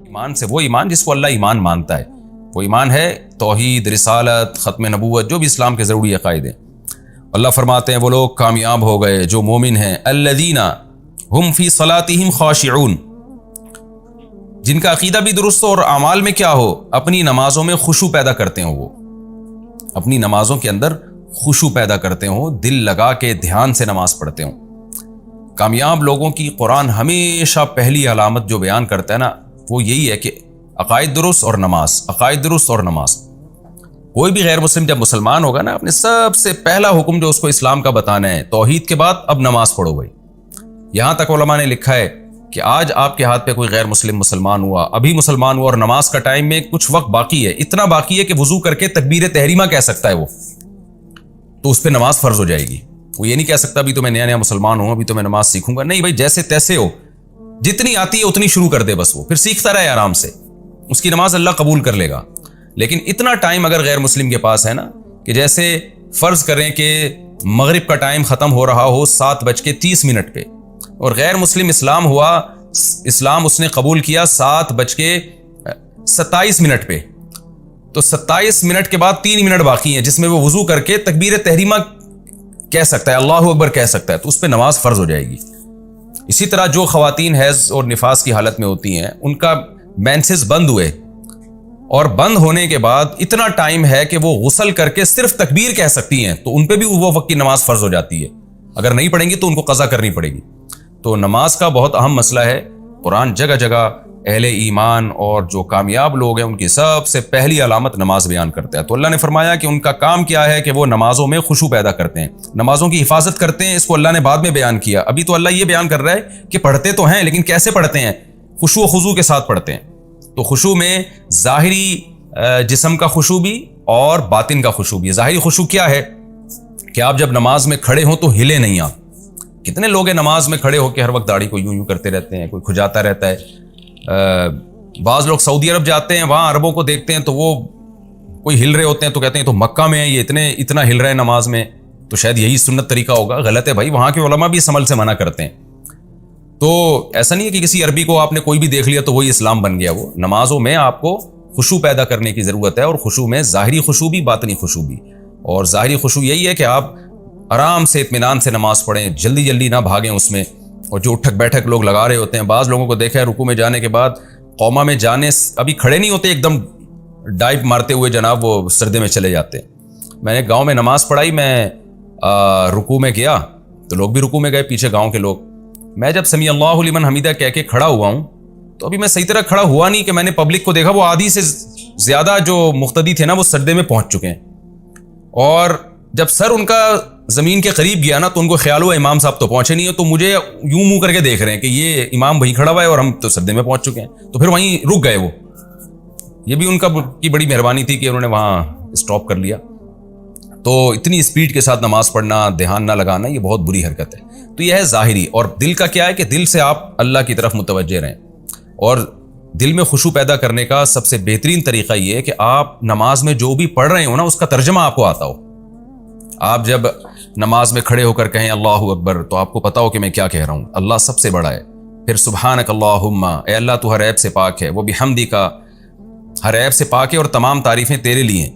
ایمان سے وہ ایمان جس کو اللہ ایمان مانتا ہے، وہ ایمان ہے توحید، رسالت، ختم نبوت، جو بھی اسلام کے ضروری عقائد ہیں۔ اللہ فرماتے ہیں وہ لوگ کامیاب ہو گئے جو مومن ہیں، الذین ہم فی صلاتہم خاشعون، جن کا عقیدہ بھی درست ہو اور اعمال میں کیا ہو، اپنی نمازوں میں خشوع پیدا کرتے ہوں، وہ اپنی نمازوں کے اندر خشوع پیدا کرتے ہوں، دل لگا کے دھیان سے نماز پڑھتے ہوں۔ کامیاب لوگوں کی قرآن ہمیشہ پہلی علامت جو بیان کرتا ہے نا، وہ یہی ہے کہ عقائد درست اور نماز، عقائد درست اور نماز۔ کوئی بھی غیر مسلم جب مسلمان ہوگا نا، اپنے سب سے پہلا حکم جو اس کو اسلام کا بتانا ہے، توحید کے بعد اب نماز پڑھو بھائی۔ یہاں تک علماء نے لکھا ہے کہ آج آپ کے ہاتھ پہ کوئی غیر مسلم مسلمان ہوا، ابھی مسلمان ہوا اور نماز کا ٹائم میں کچھ وقت باقی ہے، اتنا باقی ہے کہ وضو کر کے تکبیر تحریمہ کہہ سکتا ہے وہ، تو اس پہ نماز فرض ہو جائے گی۔ وہ یہ نہیں کہہ سکتا ابھی تو میں نیا نیا مسلمان ہوں، ابھی تو میں نماز سیکھوں گا، نہیں بھائی، جیسے تیسے ہو، جتنی آتی ہے اتنی شروع کر دے بس، وہ پھر سیکھتا رہے آرام سے، اس کی نماز اللہ قبول کر لے گا۔ لیکن اتنا ٹائم اگر غیر مسلم کے پاس ہے نا، کہ جیسے فرض کریں کہ مغرب کا ٹائم ختم ہو رہا ہو 7:30 پہ، اور غیر مسلم اسلام ہوا، اسلام اس نے قبول کیا 7:27 پہ، تو 27 منٹ کے بعد 3 منٹ باقی ہیں جس میں وہ وضو کر کے تکبیر تحریمہ کہہ سکتا ہے، اللہ اکبر کہہ سکتا ہے، تو اس پہ نماز فرض ہو جائے گی۔ اسی طرح جو خواتین حیض اور نفاس کی حالت میں ہوتی ہیں، ان کا مینسز بند ہوئے اور بند ہونے کے بعد اتنا ٹائم ہے کہ وہ غسل کر کے صرف تکبیر کہہ سکتی ہیں، تو ان پہ بھی وہ وقت کی نماز فرض ہو جاتی ہے۔ اگر نہیں پڑھیں گی تو ان کو قضا کرنی پڑے گی۔ تو نماز کا بہت اہم مسئلہ ہے۔ قرآن جگہ جگہ اہل ایمان اور جو کامیاب لوگ ہیں ان کی سب سے پہلی علامت نماز بیان کرتا ہے۔ تو اللہ نے فرمایا کہ ان کا کام کیا ہے کہ وہ نمازوں میں خشوع پیدا کرتے ہیں، نمازوں کی حفاظت کرتے ہیں۔ اس کو اللہ نے بعد میں بیان کیا، ابھی تو اللہ یہ بیان کر رہا ہے کہ پڑھتے تو ہیں لیکن کیسے پڑھتے ہیں، خشوع و خضوع کے ساتھ پڑھتے ہیں۔ تو خشوع میں ظاہری جسم کا خشوع بھی اور باطن کا خشوع بھی۔ ظاہری خشوع کیا ہے کہ آپ جب نماز میں کھڑے ہوں تو ہلے نہیں آپ۔ کتنے لوگ ہیں نماز میں کھڑے ہو کے ہر وقت داڑھی کو یوں یوں کرتے رہتے ہیں، کوئی کھجاتا رہتا ہے۔ بعض لوگ سعودی عرب جاتے ہیں، وہاں عربوں کو دیکھتے ہیں تو وہ کوئی ہل رہے ہوتے ہیں تو کہتے ہیں تو مکہ میں ہے یہ اتنا ہل رہے ہیں نماز میں، تو شاید یہی سنت طریقہ ہوگا۔ غلط ہے بھائی، وہاں کے علماء بھی اس عمل سے منع کرتے ہیں۔ تو ایسا نہیں ہے کہ کسی عربی کو آپ نے کوئی بھی دیکھ لیا تو وہی اسلام بن گیا۔ وہ نمازوں میں آپ کو خشوع پیدا کرنے کی ضرورت ہے، اور خشوع میں ظاہری خشوع بھی باطنی خشوع بھی۔ اور ظاہری خشوع یہی ہے کہ آپ آرام سے اطمینان سے نماز پڑھیں، جلدی جلدی نہ بھاگیں اس میں۔ اور جو اٹھک بیٹھک لوگ لگا رہے ہوتے ہیں، بعض لوگوں کو دیکھا ہے رکوع میں جانے کے بعد قوما میں جانے ابھی کھڑے نہیں ہوتے، ایک دم ڈائیو مارتے ہوئے جناب وہ سردے میں چلے جاتے ہیں۔ میں نے گاؤں میں نماز پڑھائی، میں رکوع میں گیا تو لوگ بھی رکوع میں گئے، پیچھے گاؤں کے لوگ۔ میں جب سمیع اللہ لمن حمیدہ کہہ کے کھڑا ہوا ہوں تو ابھی میں صحیح طرح کھڑا ہوا نہیں کہ میں نے پبلک کو دیکھا، وہ آدھی سے زیادہ جو مقتدی تھے نا وہ سجدے میں پہنچ چکے ہیں، اور جب سر ان کا زمین کے قریب گیا نا تو ان کو خیال ہوا امام صاحب تو پہنچے نہیں ہیں، تو مجھے یوں منہ کر کے دیکھ رہے ہیں کہ یہ امام وہیں کھڑا ہوا ہے اور ہم تو سجدے میں پہنچ چکے ہیں، تو پھر وہیں رک گئے وہ۔ یہ بھی ان کی بڑی مہربانی تھی کہ انہوں نے وہاں اسٹاپ کر لیا۔ تو اتنی اسپیڈ کے ساتھ نماز پڑھنا، دھیان نہ لگانا، یہ بہت بری حرکت ہے۔ تو یہ ہے ظاہری۔ اور دل کا کیا ہے کہ دل سے آپ اللہ کی طرف متوجہ رہیں، اور دل میں خشوع پیدا کرنے کا سب سے بہترین طریقہ یہ ہے کہ آپ نماز میں جو بھی پڑھ رہے ہو نا اس کا ترجمہ آپ کو آتا ہو۔ آپ جب نماز میں کھڑے ہو کر کہیں اللہ اکبر تو آپ کو پتا ہو کہ میں کیا کہہ رہا ہوں، اللہ سب سے بڑا ہے۔ پھر سبحانک اللہم، اے اللہ تو ہر عیب سے پاک ہے، وہ بحمدک، ہر عیب سے پاک ہے اور تمام تعریفیں تیرے لیے ہیں۔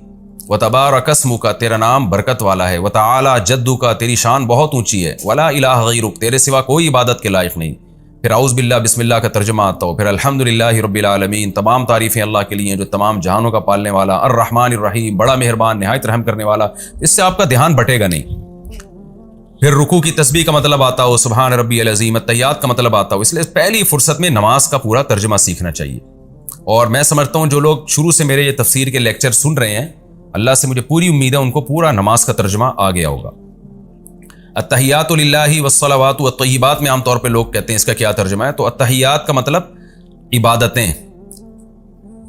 وتبارک اسمک، تیرا نام برکت والا ہے۔ وتعالی جدک، تیری شان بہت اونچی ہے۔ ولا الہ غیرک، تیرے سوا کوئی عبادت کے لائق نہیں۔ پھر اعوذ باللہ بسم اللہ کا ترجمہ آتا ہو۔ پھر الحمدللہ رب العالمین، تمام تعریفیں اللہ کے لیے ہیں جو تمام جہانوں کا پالنے والا، الرحمن الرحیم، بڑا مہربان، نہایت رحم کرنے والا۔ اس سے آپ کا دھیان بٹے گا نہیں۔ پھر رکوع کی تسبیح کا مطلب آتا ہو، سبحان ربی العظیم، التحیات کا مطلب آتا ہو۔ اس لیے پہلی فرصت میں نماز کا پورا ترجمہ سیکھنا چاہیے۔ اور میں سمجھتا ہوں جو لوگ شروع سے میرے یہ تفسیر کے لیکچر سن رہے ہیں، اللہ سے مجھے پوری امید ہے ان کو پورا نماز کا ترجمہ آ گیا ہوگا۔ التحیات للہ والصلوات والطیبات میں عام طور پہ لوگ کہتے ہیں اس کا کیا ترجمہ ہے، تو التحیات کا مطلب عبادتیں،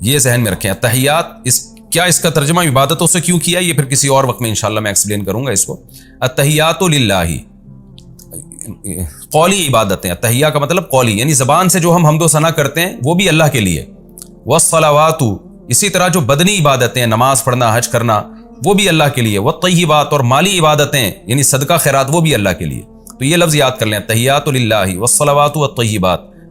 یہ ذہن میں رکھیں۔ التحیات اس کا ترجمہ عبادتوں سے کیوں کیا، یہ پھر کسی اور وقت میں انشاءاللہ میں ایکسپلین کروں گا اس کو۔ التحیات للہ، قولی عبادتیں، التحیہ کا مطلب قولی، یعنی زبان سے جو ہم حمد و ثنا کرتے ہیں وہ بھی اللہ کے لیے۔ والصلوات، اسی طرح جو بدنی عبادتیں، نماز پڑھنا، حج کرنا، وہ بھی اللہ کے لیے۔ والطیبات، اور مالی عبادتیں یعنی صدقہ خیرات، وہ بھی اللہ کے لیے۔ تو یہ لفظ یاد کر لیں، التحیات للہ والصلوات والطیبات،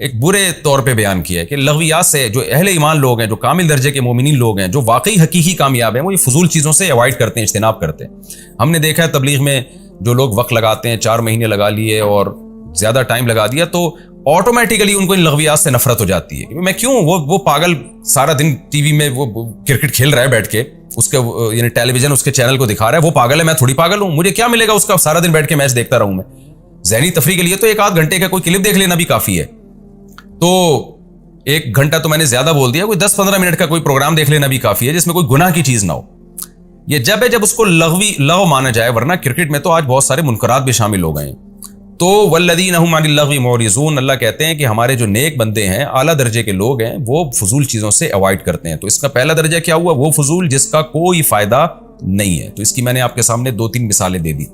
ایک برے طور پہ بیان کیا ہے کہ لغویات سے جو اہل ایمان لوگ ہیں، جو کامل درجے کے مومنین لوگ ہیں، جو واقعی حقیقی کامیاب ہیں، وہ یہ فضول چیزوں سے اوائڈ کرتے ہیں، اجتناب کرتے ہیں. ہم نے دیکھا ہے تبلیغ میں جو لوگ وقت لگاتے ہیں، 4 مہینے لگا لیے اور زیادہ ٹائم لگا دیا، تو آٹومیٹیکلی ان کو ان لغویات سے نفرت ہو جاتی ہے. میں کیوں، وہ پاگل سارا دن ٹی وی میں وہ کرکٹ کھیل رہا ہے بیٹھ کے، اس کے یعنی ٹیلی ویژن اس کے چینل کو دکھا رہا ہے، وہ پاگل ہے، میں تھوڑی پاگل ہوں، مجھے کیا ملے گا اس کا سارا دن بیٹھ کے میچ دیکھتا رہوں میں. ذہنی تفریح کے لیے تو 1 آدھ گھنٹے کا کوئی کلپ دیکھ لینا بھی کافی ہے. تو 1 گھنٹہ تو میں نے زیادہ بول دیا، کوئی 10-15 منٹ کا کوئی پروگرام دیکھ لینا بھی کافی ہے جس میں کوئی گناہ کی چیز نہ ہو. یہ جب اس کو لغو مانا جائے، ورنہ کرکٹ میں تو آج بہت سارے منکرات بھی شامل ہو گئے ہیں. تو والذین هم عن اللغو معرضون، اللہ کہتے ہیں کہ ہمارے جو نیک بندے ہیں، اعلیٰ درجے کے لوگ ہیں، وہ فضول چیزوں سے اوائڈ کرتے ہیں. تو اس کا پہلا درجہ کیا ہوا؟ وہ فضول جس کا کوئی فائدہ نہیں ہے. تو اس کی میں نے آپ کے سامنے 2-3 مثالیں دے دی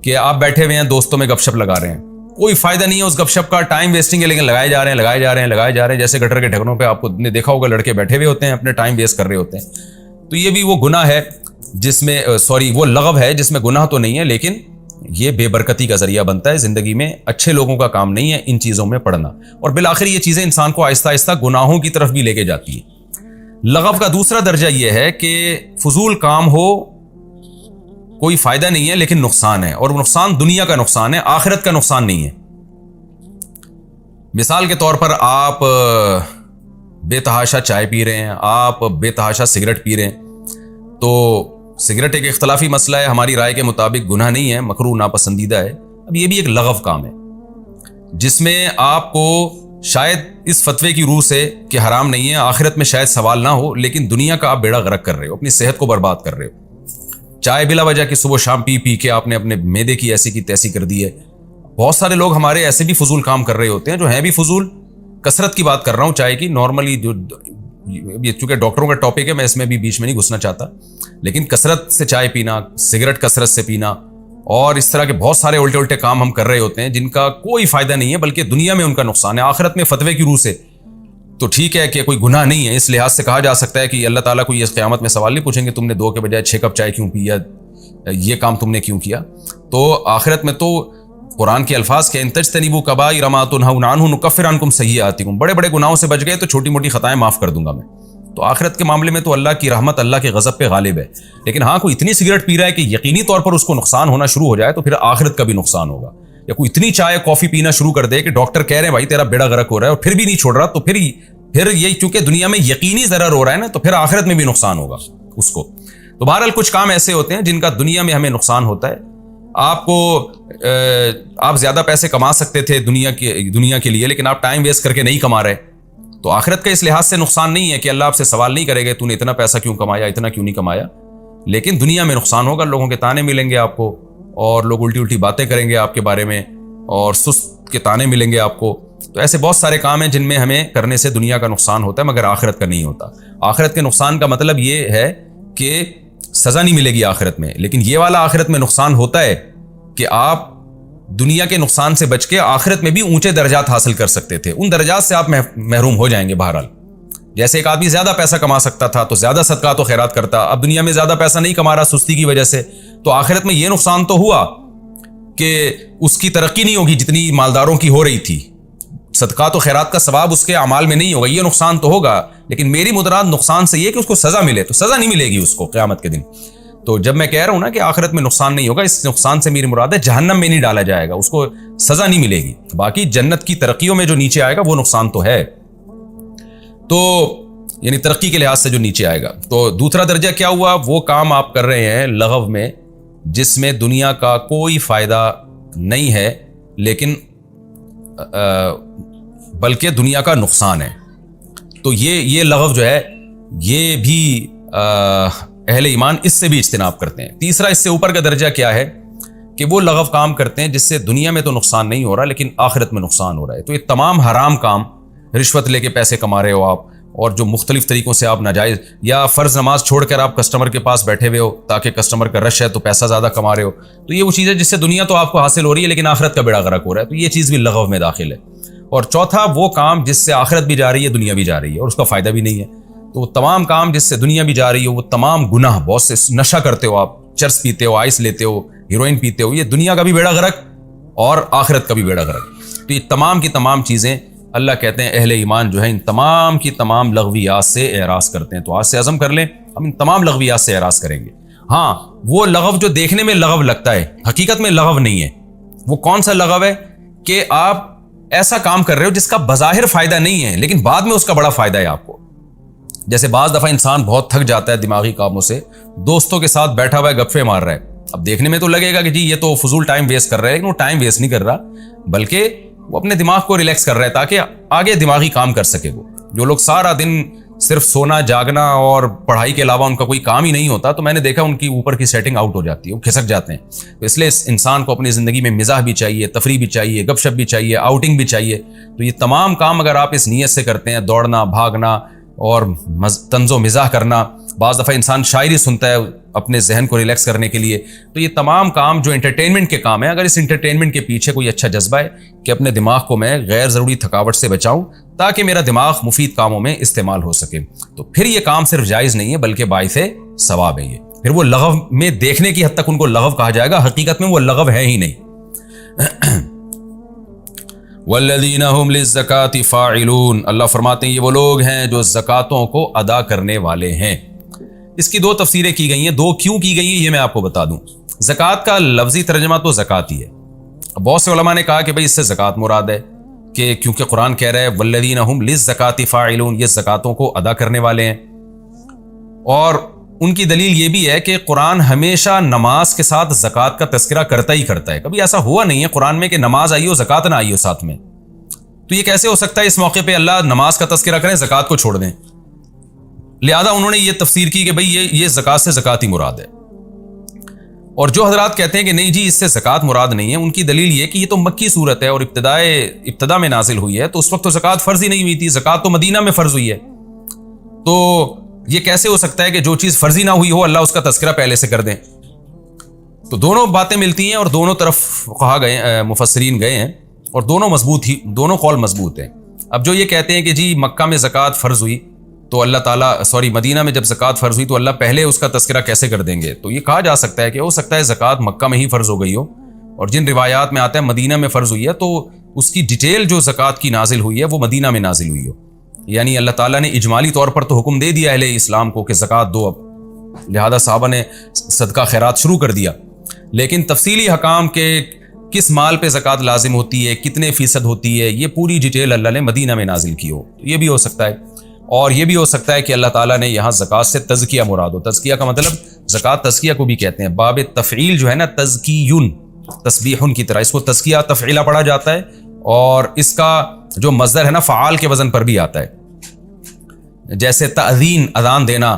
کہ آپ بیٹھے ہوئے ہیں، دوستوں میں گپ شپ لگا رہے ہیں، کوئی فائدہ نہیں ہے اس گپ شپ کا، ٹائم ویسٹنگ ہے، لیکن لگائے جا رہے ہیں. جیسے گٹر کے ڈھکنوں پہ آپ کو نے دیکھا ہوگا لڑکے بیٹھے ہوئے ہوتے ہیں، اپنے ٹائم ویسٹ کر رہے ہوتے ہیں. تو یہ بھی وہ گناہ ہے جس میں وہ لغو ہے جس میں گناہ تو نہیں ہے، لیکن یہ بے برکتی کا ذریعہ بنتا ہے. زندگی میں اچھے لوگوں کا کام نہیں ہے ان چیزوں میں پڑنا، اور بالآخر یہ چیزیں انسان کو آہستہ آہستہ گناہوں کی طرف بھی لے کے جاتی ہیں. لغو کا دوسرا درجہ یہ ہے کہ فضول کام ہو، کوئی فائدہ نہیں ہے لیکن نقصان ہے، اور نقصان دنیا کا نقصان ہے، آخرت کا نقصان نہیں ہے. مثال کے طور پر آپ بے تحاشا چائے پی رہے ہیں، آپ بے تحاشا سگریٹ پی رہے ہیں. تو سگریٹ ایک اختلافی مسئلہ ہے، ہماری رائے کے مطابق گناہ نہیں ہے، مکروہ ناپسندیدہ ہے. اب یہ بھی ایک لغو کام ہے جس میں آپ کو شاید اس فتوے کی روح سے کہ حرام نہیں ہے، آخرت میں شاید سوال نہ ہو، لیکن دنیا کا آپ بیڑا غرق کر رہے ہو، اپنی صحت کو برباد کر رہے ہو. چائے بلا وجہ کی صبح شام پی کے آپ نے اپنے معدے کی ایسی کی تیسی کر دی ہے. بہت سارے لوگ ہمارے ایسے بھی فضول کام کر رہے ہوتے ہیں جو ہیں بھی فضول. کثرت کی بات کر رہا ہوں چائے کی، نارملی جو یہ چونکہ ڈاکٹروں کا ٹاپک ہے میں اس میں بھی بیچ میں نہیں گھسنا چاہتا، لیکن کثرت سے چائے پینا، سگریٹ کثرت سے پینا، اور اس طرح کے بہت سارے الٹے کام ہم کر رہے ہوتے ہیں جن کا کوئی فائدہ نہیں ہے، بلکہ دنیا میں ان کا نقصان ہے، آخرت میں فتوے کی روح سے تو ٹھیک ہے کہ کوئی گناہ نہیں ہے. اس لحاظ سے کہا جا سکتا ہے کہ اللہ تعالیٰ کو یہ قیامت میں سوال نہیں پوچھیں گے تم نے 2 کے بجائے 6 کپ چائے کیوں پی، یہ کام تم نے کیوں کیا. تو آخرت میں تو قرآن کے الفاظ کے ان تجتنبوا کبائر ما تنہون عنہ نکفر عنکم سیئاتکم، بڑے بڑے گناہوں سے بچ گئے تو چھوٹی موٹی خطائیں معاف کر دوں گا میں. تو آخرت کے معاملے میں تو اللہ کی رحمت اللہ کے غضب پہ غالب ہے. لیکن ہاں کوئی اتنی سگریٹ پی رہا ہے کہ یقینی طور پر اس کو نقصان ہونا شروع ہو جائے تو پھر آخرت کا بھی نقصان ہوگا. یا کوئی اتنی چائے کافی پینا شروع کر دے کہ ڈاکٹر کہہ رہے ہیں بھائی تیرا بیڑا غرق ہو رہا ہے اور پھر بھی نہیں چھوڑ رہا، تو پھر یہ چونکہ دنیا میں یقینی ضرر ہو رہا ہے نا، تو پھر آخرت میں بھی نقصان ہوگا اس کو. تو بہرحال کچھ کام ایسے ہوتے ہیں جن کا دنیا میں ہمیں نقصان ہوتا ہے. آپ زیادہ پیسے کما سکتے تھے دنیا کے لیے، لیکن آپ ٹائم ویسٹ کر کے نہیں کما رہے، تو آخرت کا اس لحاظ سے نقصان نہیں ہے کہ اللہ آپ سے سوال نہیں کرے گا تو نے اتنا پیسہ کیوں کمایا، اتنا کیوں نہیں کمایا. لیکن دنیا میں نقصان ہوگا، لوگوں کے تانے ملیں گے آپ کو، اور لوگ الٹی باتیں کریں گے آپ کے بارے میں، اور سست کے تانے ملیں گے آپ کو. تو ایسے بہت سارے کام ہیں جن میں ہمیں کرنے سے دنیا کا نقصان ہوتا ہے، مگر آخرت کا نہیں ہوتا. آخرت کے نقصان کا مطلب یہ ہے کہ سزا نہیں ملے گی آخرت میں، لیکن یہ والا آخرت میں نقصان ہوتا ہے کہ آپ دنیا کے نقصان سے بچ کے آخرت میں بھی اونچے درجات حاصل کر سکتے تھے، ان درجات سے آپ محروم ہو جائیں گے. بہرحال جیسے ایک آدمی زیادہ پیسہ کما سکتا تھا تو زیادہ صدقات و خیرات کرتا، اب دنیا میں زیادہ پیسہ نہیں کما رہا سستی کی وجہ سے، تو آخرت میں یہ نقصان تو ہوا کہ اس کی ترقی نہیں ہوگی جتنی مالداروں کی ہو رہی تھی، صدقات و خیرات کا ثواب اس کے اعمال میں نہیں ہوگا، یہ نقصان تو ہوگا. لیکن میری مراد نقصان سے یہ کہ اس کو سزا ملے، تو سزا نہیں ملے گی اس کو قیامت کے دن. تو جب میں کہہ رہا ہوں نا کہ آخرت میں نقصان نہیں ہوگا، اس نقصان سے میری مراد ہے جہنم میں نہیں ڈالا جائے گا، اس کو سزا نہیں ملے گی. باقی جنت کی ترقیوں میں جو نیچے آئے گا وہ نقصان تو ہے، تو یعنی ترقی کے لحاظ سے جو نیچے آئے گا. تو دوسرا درجہ کیا ہوا؟ وہ کام آپ کر رہے ہیں لغو میں جس میں دنیا کا کوئی فائدہ نہیں ہے لیکن بلکہ دنیا کا نقصان ہے. تو یہ لغو جو ہے یہ بھی اہل ایمان اس سے بھی اجتناب کرتے ہیں. تیسرا اس سے اوپر کا درجہ کیا ہے کہ وہ لغو کام کرتے ہیں جس سے دنیا میں تو نقصان نہیں ہو رہا لیکن آخرت میں نقصان ہو رہا ہے. تو یہ تمام حرام کام، رشوت لے کے پیسے کما رہے ہو آپ، اور جو مختلف طریقوں سے آپ ناجائز یا فرض نماز چھوڑ کر آپ کسٹمر کے پاس بیٹھے ہوئے ہو تاکہ کسٹمر کا رش ہے تو پیسہ زیادہ کما رہے ہو، تو یہ وہ چیز ہے جس سے دنیا تو آپ کو حاصل ہو رہی ہے لیکن آخرت کا بیڑا غرق ہو رہا ہے. تو یہ چیز بھی لغو میں داخل ہے. اور چوتھا وہ کام جس سے آخرت بھی جا رہی ہے دنیا بھی جا رہی ہے اور اس کا فائدہ بھی نہیں ہے. تو وہ تمام کام جس سے دنیا بھی جا رہی ہو، وہ تمام گناہ، بہت سے نشہ کرتے ہو آپ، چرس پیتے ہو، آئس لیتے ہو، ہیروئن پیتے ہو، یہ دنیا کا بھی بیڑا غرق اور آخرت کا بھی بیڑا غرق. تو یہ تمام کی تمام چیزیں اللہ کہتے ہیں اہل ایمان جو ہے ان تمام کی تمام لغویات سے اعراض کرتے ہیں. تو آج سے عزم کر لیں ہم ان تمام لغویات سے اعراض کریں گے. ہاں وہ لغو جو دیکھنے میں لغو لگتا ہے حقیقت میں لغو نہیں ہے. وہ کون سا لغو ہے کہ آپ ایسا کام کر رہے ہو جس کا بظاہر فائدہ نہیں ہے لیکن بعد میں اس کا بڑا فائدہ ہے آپ کو. جیسے بعض دفعہ انسان بہت تھک جاتا ہے دماغی کاموں سے, دوستوں کے ساتھ بیٹھا ہوا ہے گپے مار رہا ہے. اب دیکھنے میں تو لگے گا کہ جی یہ تو فضول ٹائم ویسٹ کر رہا ہے, لیکن وہ ٹائم ویسٹ نہیں کر رہا بلکہ وہ اپنے دماغ کو ریلیکس کر رہا ہے تاکہ آگے دماغی کام کر سکے. وہ جو لوگ سارا دن صرف سونا جاگنا اور پڑھائی کے علاوہ ان کا کوئی کام ہی نہیں ہوتا, تو میں نے دیکھا ان کی اوپر کی سیٹنگ آؤٹ ہو جاتی ہے, وہ کھسک جاتے ہیں. تو اس لیے انسان کو اپنی زندگی میں مزاح بھی چاہیے, تفریح بھی چاہیے, گپ شپ بھی چاہیے, آؤٹنگ بھی چاہیے. تو یہ تمام کام اگر آپ اس نیت سے کرتے ہیں, دوڑنا, بھاگنا اور طنز و مزاح کرنا, بعض دفعہ انسان شاعری سنتا ہے اپنے ذہن کو ریلیکس کرنے کے لیے, تو یہ تمام کام جو انٹرٹینمنٹ کے کام ہیں, اگر اس انٹرٹینمنٹ کے پیچھے کوئی اچھا جذبہ ہے کہ اپنے دماغ کو میں غیر ضروری تھکاوٹ سے بچاؤں تاکہ میرا دماغ مفید کاموں میں استعمال ہو سکے, تو پھر یہ کام صرف جائز نہیں ہے بلکہ باعث ثواب ہے. یہ پھر وہ لغو میں دیکھنے کی حد تک ان کو لغو کہا جائے گا, حقیقت میں وہ لغو ہے ہی نہیں. والذین هم للزکاة فاعلون, اللہ فرماتے ہیں یہ وہ لوگ ہیں جو زکاتوں کو ادا کرنے والے ہیں. اس کی دو تفسیریں کی گئی ہیں, دو کیوں کی گئی ہیں یہ میں آپ کو بتا دوں. زکات کا لفظی ترجمہ تو زکات ہی ہے. بہت سے علماء نے کہا کہ بھئی اس سے زکات مراد ہے, کہ کیونکہ قرآن کہہ رہا ہے والذین هم للزکاة فاعلون, یہ زکاتوں کو ادا کرنے والے ہیں. اور ان کی دلیل یہ بھی ہے کہ قرآن ہمیشہ نماز کے ساتھ زکات کا تذکرہ کرتا ہی کرتا ہے. کبھی ایسا ہوا نہیں ہے قرآن میں کہ نماز آئی ہو زکات نہ آئی ہو ساتھ میں. تو یہ کیسے ہو سکتا ہے اس موقع پہ اللہ نماز کا تذکرہ کریں, زکات کو چھوڑ دیں؟ لہذا انہوں نے یہ تفسیر کی کہ بھئی یہ زکات سے زکات ہی مراد ہے. اور جو حضرات کہتے ہیں کہ نہیں جی اس سے زکات مراد نہیں ہے, ان کی دلیل یہ کہ یہ تو مکی صورت ہے اور ابتدا میں نازل ہوئی ہے, تو اس وقت تو زکات فرض ہی نہیں ہوئی تھی, زکات تو مدینہ میں فرض ہوئی ہے. تو یہ کیسے ہو سکتا ہے کہ جو چیز فرضی نہ ہوئی ہو اللہ اس کا تذکرہ پہلے سے کر دیں؟ تو دونوں باتیں ملتی ہیں اور دونوں طرف کہا گئے مفسرین گئے ہیں اور دونوں قول مضبوط ہیں. اب جو یہ کہتے ہیں کہ جی مکہ میں زکات فرض ہوئی تو اللہ تعالیٰ مدینہ میں جب زکات فرض ہوئی تو اللہ پہلے اس کا تذکرہ کیسے کر دیں گے؟ تو یہ کہا جا سکتا ہے کہ ہو سکتا ہے زکات مکہ میں ہی فرض ہو گئی ہو, اور جن روایات میں آتا ہے مدینہ میں فرض ہوئی ہے تو اس کی ڈیٹیل جو زکات کی نازل ہوئی ہے وہ مدینہ میں نازل ہوئی ہو. یعنی اللہ تعالیٰ نے اجمالی طور پر تو حکم دے دیا اہل اسلام کو کہ زکات دو, اب لہذا صحابہ نے صدقہ خیرات شروع کر دیا, لیکن تفصیلی حکام کے کس مال پہ زکات لازم ہوتی ہے, کتنے فیصد ہوتی ہے, یہ پوری ڈیٹیل اللہ نے مدینہ میں نازل کی ہو. یہ بھی ہو سکتا ہے. اور یہ بھی ہو سکتا ہے کہ اللہ تعالیٰ نے یہاں زکات سے تزکیہ مراد ہو. تزکیہ کا مطلب زکات تزکیہ کو بھی کہتے ہیں, باب تفعیل جو ہے نا تزکیون تسبیحن کی طرح, اس کو تزکیہ تفعیلہ پڑھا جاتا ہے, اور اس کا جو مصدر ہے نا فعال کے وزن پر بھی آتا ہے. جیسے تأذین اذان دینا,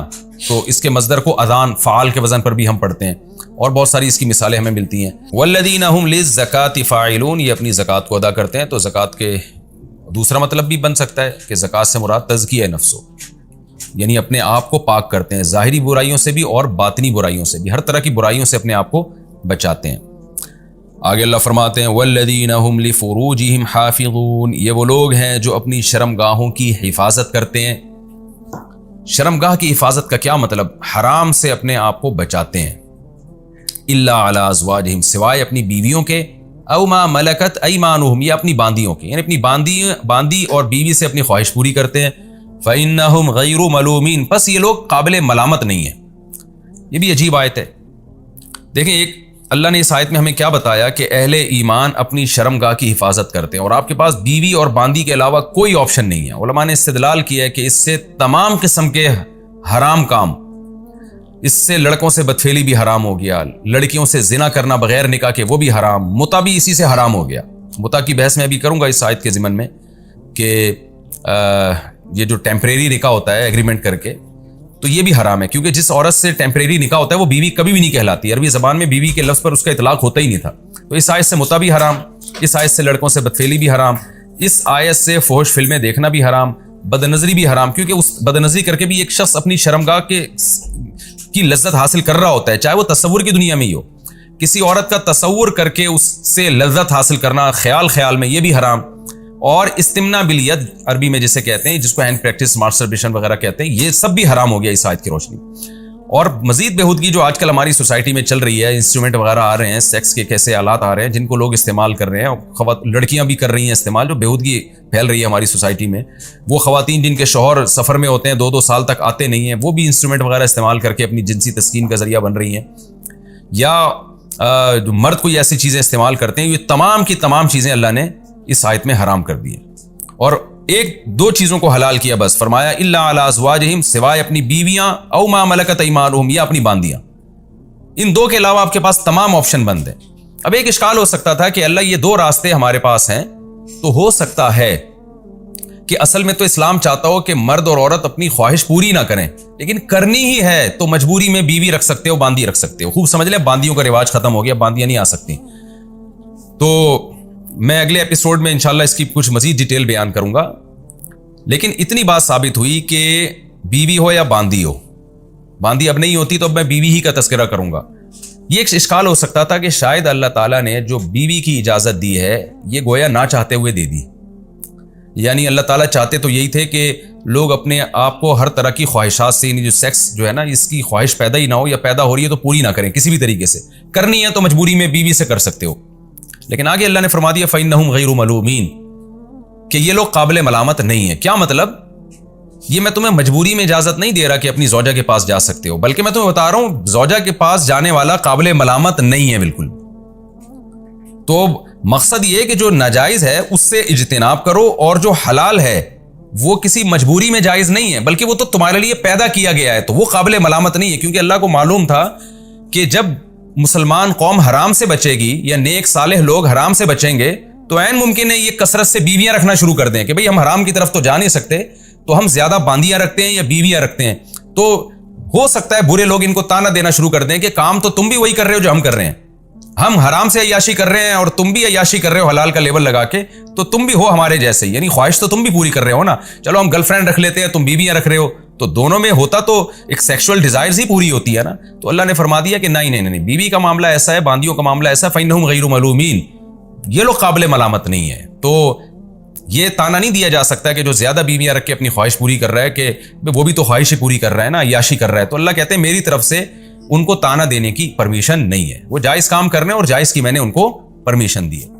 تو اس کے مصدر کو اذان فعال کے وزن پر بھی ہم پڑھتے ہیں, اور بہت ساری اس کی مثالیں ہمیں ملتی ہیں. والذین هم للزکاة فاعلون, یہ اپنی زکات کو ادا کرتے ہیں. تو زکات کے دوسرا مطلب بھی بن سکتا ہے کہ زکات سے مراد تزکیہ نفس ہو, یعنی اپنے آپ کو پاک کرتے ہیں ظاہری برائیوں سے بھی اور باطنی برائیوں سے بھی, ہر طرح کی برائیوں سے اپنے آپ کو بچاتے ہیں. آگے اللہ فرماتے ہیں والذین هم لفروجہم حافظون, یہ وہ لوگ ہیں جو اپنی شرمگاہوں کی حفاظت کرتے ہیں. شرمگاہ کی حفاظت کا کیا مطلب؟ حرام سے اپنے آپ کو بچاتے ہیں. الا علی ازواجہم, سوائے اپنی بیویوں کے, او ما ملکت ایمانہم, یہ اپنی باندیوں کے, یعنی اپنی باندی اور بیوی سے اپنی خواہش پوری کرتے ہیں. فإنہم غیر ملومین, پس یہ لوگ قابل ملامت نہیں ہیں. یہ بھی عجیب آیت ہے. دیکھیں ایک اللہ نے اس آیت میں ہمیں کیا بتایا کہ اہل ایمان اپنی شرمگاہ کی حفاظت کرتے ہیں, اور آپ کے پاس بیوی اور باندی کے علاوہ کوئی آپشن نہیں ہے. علماء نے استدلال کیا ہے کہ اس سے تمام قسم کے حرام کام, اس سے لڑکوں سے بدفعلی بھی حرام ہو گیا, لڑکیوں سے زنا کرنا بغیر نکاح کے وہ بھی حرام, متع بھی اسی سے حرام ہو گیا. متع کی بحث میں ابھی کروں گا اس آیت کے ضمن میں کہ یہ جو ٹیمپریری نکاح ہوتا ہے ایگریمنٹ کر کے, تو یہ بھی حرام ہے, کیونکہ جس عورت سے ٹیمپریری نکاح ہوتا ہے وہ بیوی کبھی بھی نہیں کہلاتی. عربی زبان میں بیوی کے لفظ پر اس کا اطلاق ہوتا ہی نہیں تھا. تو اس آیت سے متع بھی حرام, اس آیت سے لڑکوں سے بدفعلی بھی حرام, اس آیت سے فحش فلمیں دیکھنا بھی حرام, بدنظری بھی حرام, کیونکہ اس بدنظری کر کے بھی ایک شخص اپنی شرمگاہ کی لذت حاصل کر رہا ہوتا ہے, چاہے وہ تصور کی دنیا میں ہی ہو. کسی عورت کا تصور کر کے اس سے لذت حاصل کرنا خیال میں, یہ بھی حرام. اور استمنا بالید عربی میں جسے کہتے ہیں, جس کو ہینڈ پریکٹس ماسٹربیشن وغیرہ کہتے ہیں, یہ سب بھی حرام ہو گیا اس آیت کی روشنی. اور مزید بےہودگی جو آج کل ہماری سوسائٹی میں چل رہی ہے، انسٹرومنٹ وغیرہ آ رہے ہیں، سیکس کے کیسے آلات آ رہے ہیں جن کو لوگ استعمال کر رہے ہیں، اور لڑکیاں بھی کر رہی ہیں استعمال، جو بےہودگی پھیل رہی ہے ہماری سوسائٹی میں. وہ خواتین جن کے شوہر سفر میں ہوتے ہیں 2-2 سال تک آتے نہیں ہیں، وہ بھی انسٹرومنٹ وغیرہ استعمال کر کے اپنی جنسی تسکین کا ذریعہ بن رہی ہیں. یا جو مرد کوئی ایسی چیزیں استعمال کرتے ہیں، یہ تمام کی تمام چیزیں اللہ نے اس آیت میں حرام کر دی ہیں. اور 1-2 چیزوں کو حلال کیا بس، فرمایا الا علی ازواجہم، سوائے اپنی بیویاں، او ما ملکت ایمانہم، یا اپنی باندیاں. ان 2 کے علاوہ آپ کے پاس تمام آپشن بند ہیں. اب ایک اشکال ہو سکتا تھا کہ اللہ یہ 2 راستے ہمارے پاس ہیں، تو ہو سکتا ہے کہ اصل میں تو اسلام چاہتا ہو کہ مرد اور عورت اپنی خواہش پوری نہ کریں، لیکن کرنی ہی ہے تو مجبوری میں بیوی رکھ سکتے ہو، باندی رکھ سکتے ہو. خوب سمجھ لیں، باندیوں کا رواج ختم ہو گیا، باندیاں نہیں آ سکتی. تو میں اگلے ایپیسوڈ میں انشاءاللہ اس کی کچھ مزید ڈیٹیل بیان کروں گا. لیکن اتنی بات ثابت ہوئی کہ بیوی ہو یا باندی ہو، باندی اب نہیں ہوتی تو اب میں بیوی ہی کا تذکرہ کروں گا. یہ ایک اشکال ہو سکتا تھا کہ شاید اللہ تعالیٰ نے جو بیوی کی اجازت دی ہے یہ گویا نہ چاہتے ہوئے دے دی. یعنی اللہ تعالیٰ چاہتے تو یہی تھے کہ لوگ اپنے آپ کو ہر طرح کی خواہشات سے، یعنی جو سیکس جو ہے نا، اس کی خواہش پیدا ہی نہ ہو، یا پیدا ہو رہی ہے تو پوری نہ کریں کسی بھی طریقے سے. کرنی ہے تو مجبوری میں بیوی سے کر سکتے ہو. لیکن آگے اللہ نے فرما دیا فَإِنَّهُمْ غَيْرُ مَلُومِينَ، کہ یہ لوگ قابل ملامت نہیں ہیں. کیا مطلب؟ یہ میں تمہیں مجبوری میں اجازت نہیں دے رہا کہ اپنی زوجہ کے پاس جا سکتے ہو، بلکہ میں تمہیں بتا رہا ہوں زوجہ کے پاس جانے والا قابل ملامت نہیں ہے بالکل. تو مقصد یہ کہ جو ناجائز ہے اس سے اجتناب کرو، اور جو حلال ہے وہ کسی مجبوری میں جائز نہیں ہے، بلکہ وہ تو تمہارے لیے پیدا کیا گیا ہے، تو وہ قابل ملامت نہیں ہے. کیونکہ اللہ کو معلوم تھا کہ جب مسلمان قوم حرام سے بچے گی یا نیک صالح لوگ حرام سے بچیں گے تو عین ممکن ہے یہ کثرت سے بیویاں رکھنا شروع کر دیں کہ بھئی ہم حرام کی طرف تو جا نہیں سکتے، تو ہم زیادہ باندیاں رکھتے ہیں یا بیویاں رکھتے ہیں. تو ہو سکتا ہے برے لوگ ان کو تانا دینا شروع کر دیں کہ کام تو تم بھی وہی کر رہے ہو جو ہم کر رہے ہیں، ہم حرام سے عیاشی کر رہے ہیں اور تم بھی عیاشی کر رہے ہو حلال کا لیبل لگا کے، تو تم بھی ہو ہمارے جیسے، یعنی خواہش تو تم بھی پوری کر رہے ہو نا. چلو ہم گرل فرینڈ رکھ لیتے ہیں، تم بیویاں رکھ رہے ہو، تو دونوں میں ہوتا تو ایک سیکشول ڈیزائرز ہی پوری ہوتی ہے نا. تو اللہ نے فرما دیا کہ نہیں، بیوی کا معاملہ ایسا ہے، باندیوں کا معاملہ ایسا ہے، فَإِنَّهُمْ غَيْرُ مَلُومِينَ، یہ لوگ قابل ملامت نہیں ہیں. تو یہ تانا نہیں دیا جا سکتا کہ جو زیادہ بیویاں رکھ کے اپنی خواہش پوری کر رہا ہے کہ وہ بھی تو خواہش پوری کر رہا ہے نا، عیاشی کر رہا ہے. تو اللہ کہتے ہیں میری طرف سے ان کو تانا دینے کی پرمیشن نہیں ہے، وہ جائز کام کرنے اور جائز کی میں نے ان کو پرمیشن دی ہے.